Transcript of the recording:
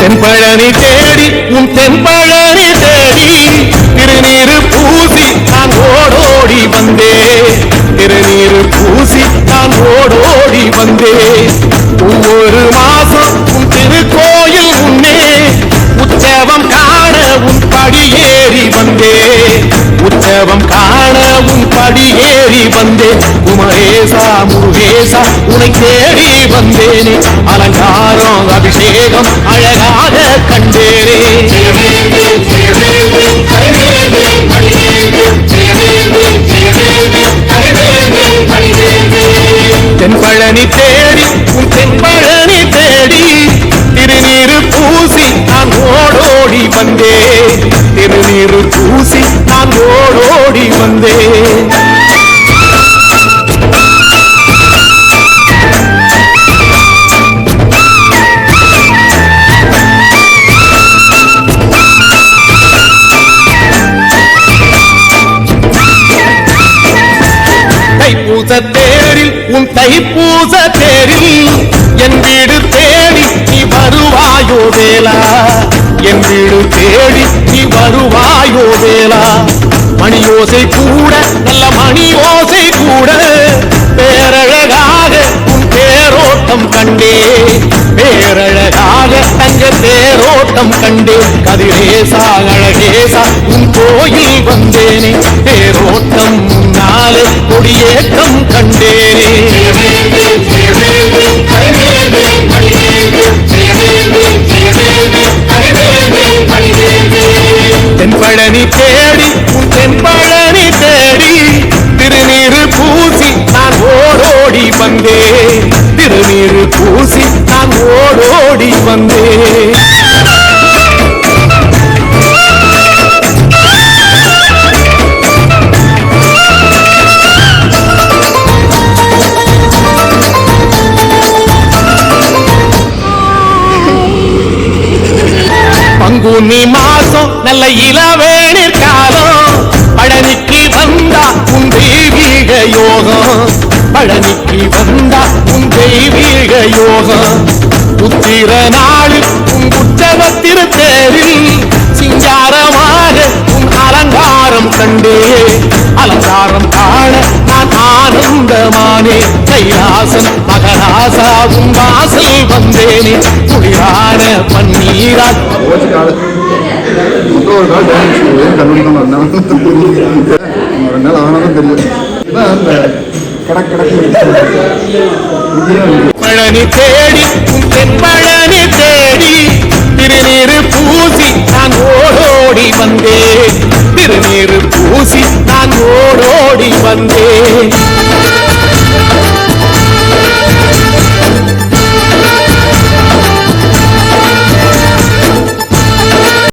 தென்பழனி தேடி உன் தென்பழனி தேடி திருநீரு பூசி நான் ஓடோடி வந்தே திருநீரு பூசி நான் ஓடோடி வந்தே ஒவ்வொரு மாசம் உன் திருக்கோயில் முன்னே உற்சவம் காண உன் படியேறி வந்தே உற்சவம் காண உன் படியேறி வந்தே குமரேசா முருகேசா உன்னை தேடி வந்தேனே அலங்காரம் அபிஷேகம் அழகாக கண்டேனே தென்பழனி தேடி உன் தென்பழனி தேடி திருநீரு பூசி நான் ஓடோடி வந்தே திருநீரு பூசி நான் ஓடோடி வந்தே தைப்பூச தேரில் உன் தைப்பூச தேரில் என் வீடு தேடி நீ வருவாயோ வேலா என் வீடு தேடி நீ வருவாயோ வேலா மணியோசை கூட நல்ல மணியோசை கூட பேரழகாக உன் தேரோட்டம் கண்டே பேரழகாக தங்க தேரோட்டம் கண்டே கதிரேசா அழகேசா உன் கோயில் வந்தேனே தேரோட்டம் நாளே கொடியேற்றம் கண்டேனே தென்பழனி தேடி உன் தென்பழனி தேடி திருநீரு பூசி நான் ஓடோடி வந்தே திருநீரு பூசி நான் ஓடோடி வந்தே பங்குனி மாசம் நல்ல இளவேணிர் காலம் பழனிக்கு வந்தா உன் தெய்வீக யோகம் பழனிக்கு வந்தா உன் தெய்வீக யோகம் உத்திர நாடு உன் உற்சவத்திரு தேரில் சிங்காரமாக உன் அலங்காரம் கண்டே அலங்காரம் காண நான் ஆனந்தமானே கைலாசன் மகராசா உன் வாசல் வந்தேனே குளிரான பன்னீரா பழனி தேடி உன் தென்ப